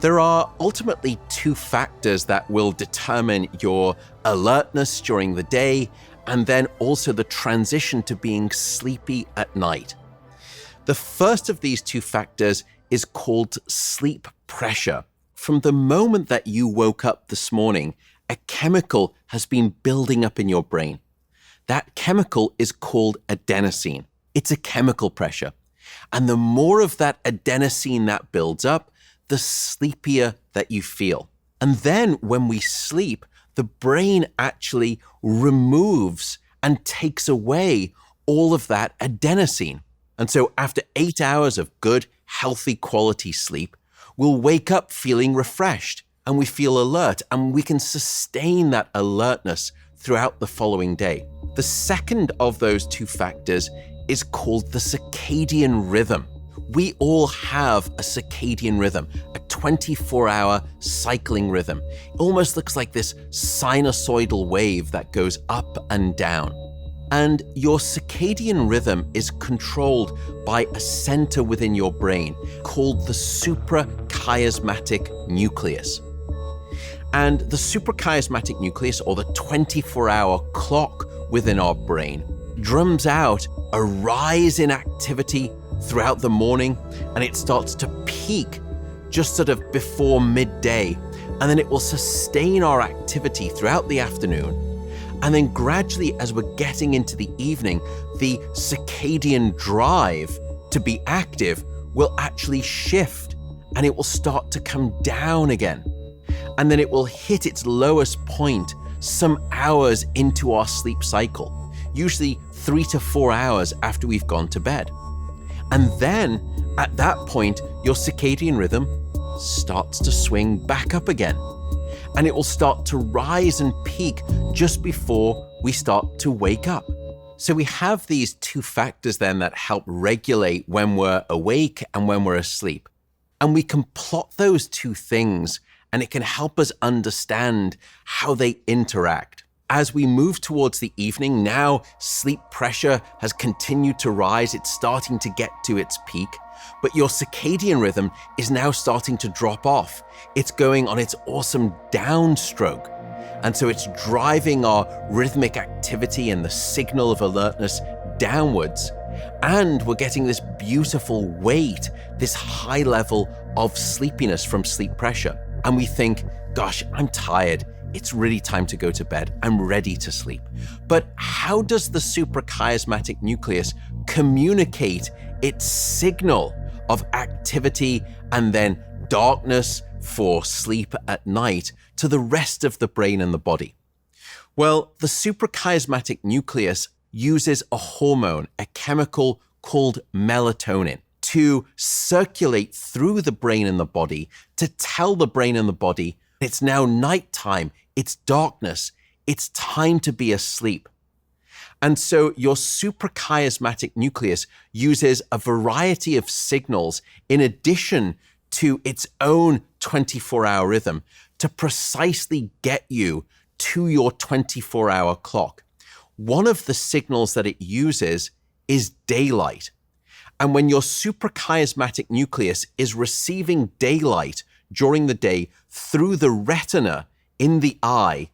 There are ultimately two factors that will determine your alertness during the day and then also the transition to being sleepy at night. The first of these two factors is called sleep pressure. From the moment that you woke up this morning, a chemical has been building up in your brain. That chemical is called adenosine. It's a chemical pressure. And the more of that adenosine that builds up, the sleepier that you feel. And then when we sleep, the brain actually removes and takes away all of that adenosine. And so after 8 hours of good, healthy quality sleep, we'll wake up feeling refreshed and we feel alert and we can sustain that alertness throughout the following day. The second of those two factors is called the circadian rhythm. We all have a circadian rhythm, a 24-hour cycling rhythm. It almost looks like this sinusoidal wave that goes up and down. And your circadian rhythm is controlled by a center within your brain called the suprachiasmatic nucleus. And the suprachiasmatic nucleus, or the 24-hour clock within our brain, drums out a rise in activity throughout the morning, and it starts to peak just sort of before midday, and then it will sustain our activity throughout the afternoon. And then gradually, as we're getting into the evening, the circadian drive to be active will actually shift, and it will start to come down again. And then it will hit its lowest point some hours into our sleep cycle, usually 3 to 4 hours after we've gone to bed. And then at that point, your circadian rhythm starts to swing back up again. And it will start to rise and peak just before we start to wake up. So we have these two factors then that help regulate when we're awake and when we're asleep. And we can plot those two things, and it can help us understand how they interact. As we move towards the evening, now sleep pressure has continued to rise. It's starting to get to its peak, but your circadian rhythm is now starting to drop off. It's going on its awesome downstroke. And so it's driving our rhythmic activity and the signal of alertness downwards. And we're getting this beautiful weight, this high level of sleepiness from sleep pressure. And we think, gosh, I'm tired. It's really time to go to bed. I'm ready to sleep. But how does the suprachiasmatic nucleus communicate its signal of activity and then darkness for sleep at night to the rest of the brain and the body? Well, the suprachiasmatic nucleus uses a hormone, a chemical called melatonin, to circulate through the brain and the body to tell the brain and the body it's now nighttime, it's darkness, it's time to be asleep. And so your suprachiasmatic nucleus uses a variety of signals in addition to its own 24-hour rhythm to precisely get you to your 24-hour clock. One of the signals that it uses is daylight. And when your suprachiasmatic nucleus is receiving daylight during the day through the retina in the eye,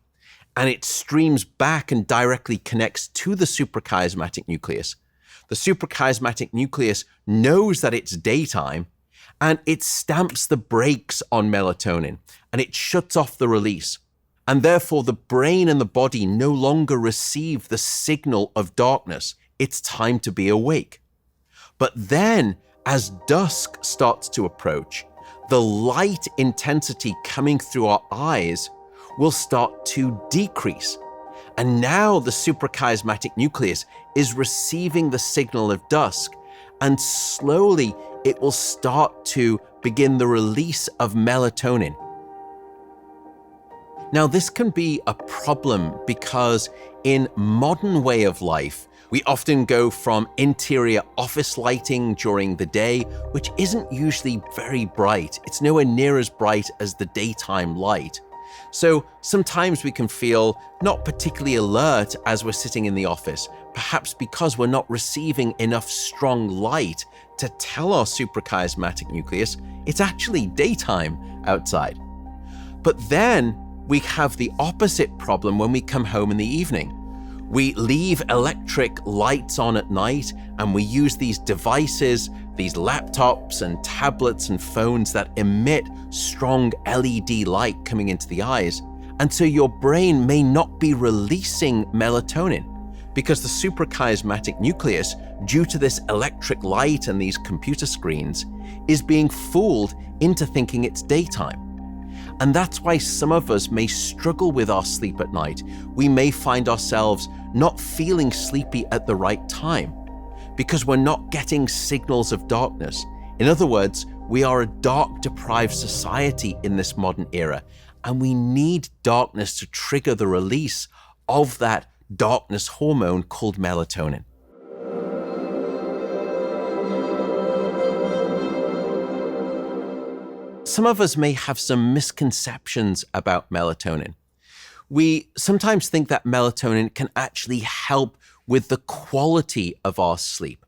and it streams back and directly connects to the suprachiasmatic nucleus, the suprachiasmatic nucleus knows that it's daytime, and it stamps the brakes on melatonin, and it shuts off the release. And therefore, the brain and the body no longer receive the signal of darkness. It's time to be awake. But then, as dusk starts to approach, the light intensity coming through our eyes will start to decrease. And now the suprachiasmatic nucleus is receiving the signal of dusk, and slowly it will start to begin the release of melatonin. Now, this can be a problem because in modern way of life, we often go from interior office lighting during the day, which isn't usually very bright. It's nowhere near as bright as the daytime light. So sometimes we can feel not particularly alert as we're sitting in the office. perhaps because we're not receiving enough strong light to tell our suprachiasmatic nucleus it's actually daytime outside. But then we have the opposite problem when we come home in the evening. We leave electric lights on at night and we use these devices, these laptops and tablets and phones that emit strong LED light coming into the eyes. And so your brain may not be releasing melatonin because the suprachiasmatic nucleus, due to this electric light and these computer screens, is being fooled into thinking it's daytime. And that's why some of us may struggle with our sleep at night. We may find ourselves not feeling sleepy at the right time because we're not getting signals of darkness. In other words, we are a dark-deprived society in this modern era, and we need darkness to trigger the release of that darkness hormone called melatonin. Some of us may have some misconceptions about melatonin. We sometimes think that melatonin can actually help with the quality of our sleep.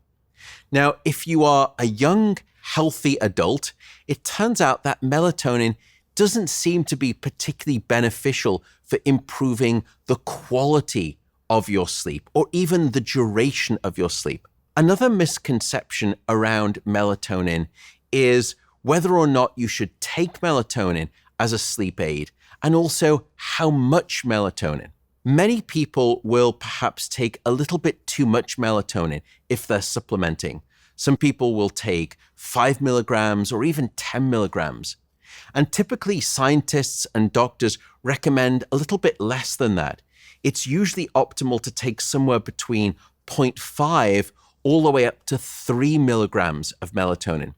Now, if you are a young, healthy adult, it turns out that melatonin doesn't seem to be particularly beneficial for improving the quality of your sleep or even the duration of your sleep. Another misconception around melatonin is whether or not you should take melatonin as a sleep aid, and also how much melatonin. Many people will perhaps take a little bit too much melatonin if they're supplementing. Some people will take 5 milligrams or even 10 milligrams. And typically scientists and doctors recommend a little bit less than that. It's usually optimal to take somewhere between 0.5 all the way up to 3 milligrams of melatonin.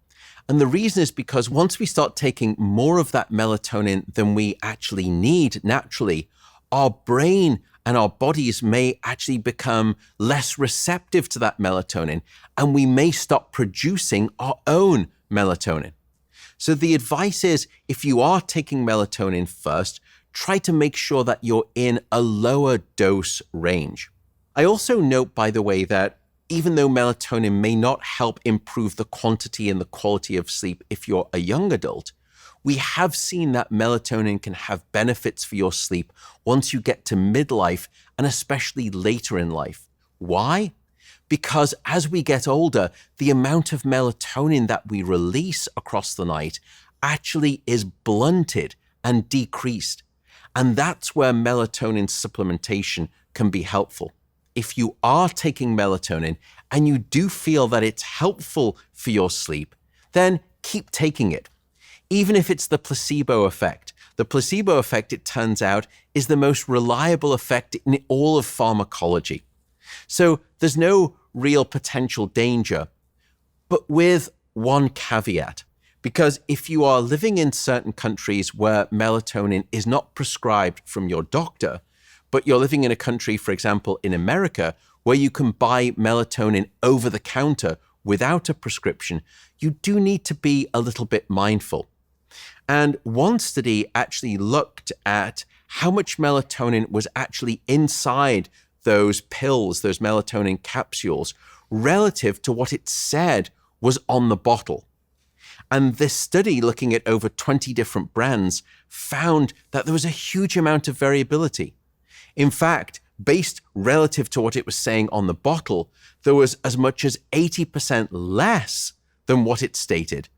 And the reason is because once we start taking more of that melatonin than we actually need naturally, our brain and our bodies may actually become less receptive to that melatonin, and we may stop producing our own melatonin. So the advice is, if you are taking melatonin first, try to make sure that you're in a lower dose range. I also note, by the way, that even though melatonin may not help improve the quantity and the quality of sleep if you're a young adult, we have seen that melatonin can have benefits for your sleep once you get to midlife and especially later in life. Why? Because as we get older, the amount of melatonin that we release across the night actually is blunted and decreased. And that's where melatonin supplementation can be helpful. If you are taking melatonin and you do feel that it's helpful for your sleep, then keep taking it. Even if it's the placebo effect. The placebo effect, it turns out, is the most reliable effect in all of pharmacology. So there's no real potential danger, but with one caveat. Because if you are living in certain countries where melatonin is not prescribed from your doctor, but you're living in a country, for example, in America, where you can buy melatonin over the counter without a prescription, you do need to be a little bit mindful. And one study actually looked at how much melatonin was actually inside those pills, those melatonin capsules, relative to what it said was on the bottle. And this study, looking at over 20 different brands, found that there was a huge amount of variability. In fact, based relative to what it was saying on the bottle, there was as much as 80% less than what it stated,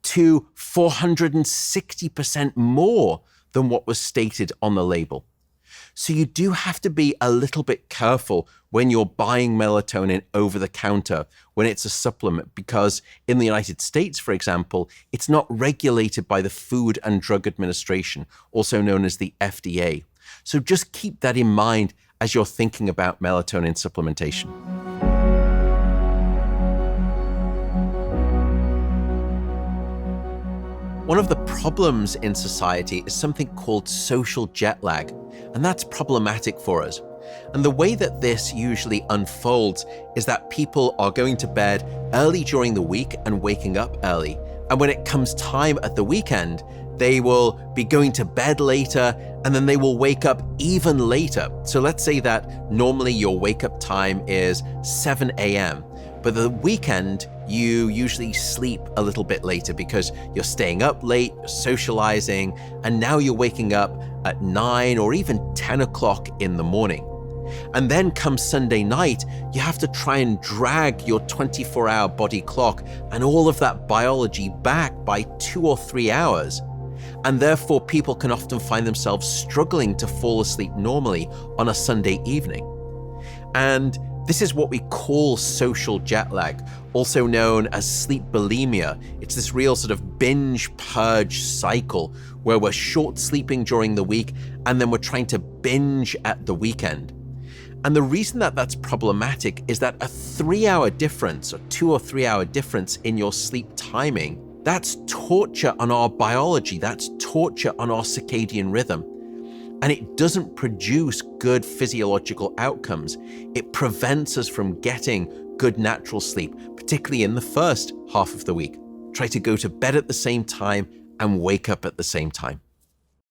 to 460% more than what was stated on the label. So you do have to be a little bit careful when you're buying melatonin over the counter, when it's a supplement, because in the United States, for example, it's not regulated by the Food and Drug Administration, also known as the FDA. So just keep that in mind as you're thinking about melatonin supplementation. One of the problems in society is something called social jet lag, and that's problematic for us. And the way that this usually unfolds is that people are going to bed early during the week and waking up early. And when it comes time at the weekend, They will be going to bed later, and then they will wake up even later. So let's say that normally your wake up time is 7 a.m., but the weekend you usually sleep a little bit later because you're staying up late, you're socializing, and now you're waking up at 9 or even 10 o'clock in the morning. And then come Sunday night, you have to try and drag your 24-hour body clock and all of that biology back by 2 or 3 hours. And therefore, people can often find themselves struggling to fall asleep normally on a Sunday evening. And this is what we call social jet lag, also known as sleep bulimia. It's this real sort of binge purge cycle where we're short sleeping during the week and then we're trying to binge at the weekend. And the reason that that's problematic is that a 3-hour difference or 2 or 3 hour difference in your sleep timing, that's torture on our biology, that's torture on our circadian rhythm. And it doesn't produce good physiological outcomes. It prevents us from getting good natural sleep, particularly in the first half of the week. Try to go to bed at the same time and wake up at the same time.